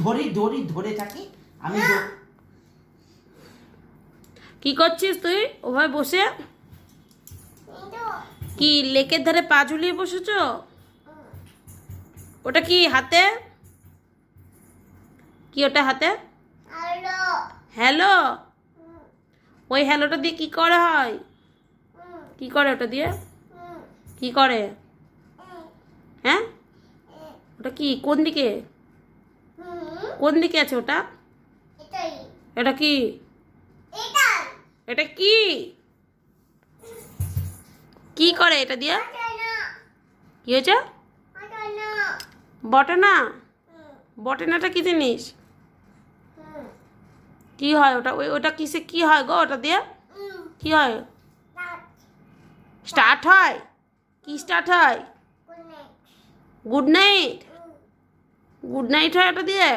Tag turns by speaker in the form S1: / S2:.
S1: ধরে থাকি আমি।
S2: কি করছিস তুই ওভাবে বসে? কি লেকের ধারে পা ঝুলিয়ে বসেছ? ওটা কি হাতে? কি ওটা হাতে? হ্যালো। ওই হ্যালোটা দিয়ে কি করা হয়? কি করে ওটা দিয়ে? কি করে? হ্যাঁ, ওটা কি? কোন দিকে? কোন দিকে আছে ওটা? এটা কি? এটা কি? কি করে এটা দিয়ে? কি হয়েছে? বটনা? বটনাটা কি জিনিস? কি হয় ওটা? ওটা কিসে কি হয় গো ওটা দিয়ে? কি হয়? স্টার্ট হয়? কি স্টার্ট হয়? Good night. গুড নাইট হয় ওটা দিয়ে?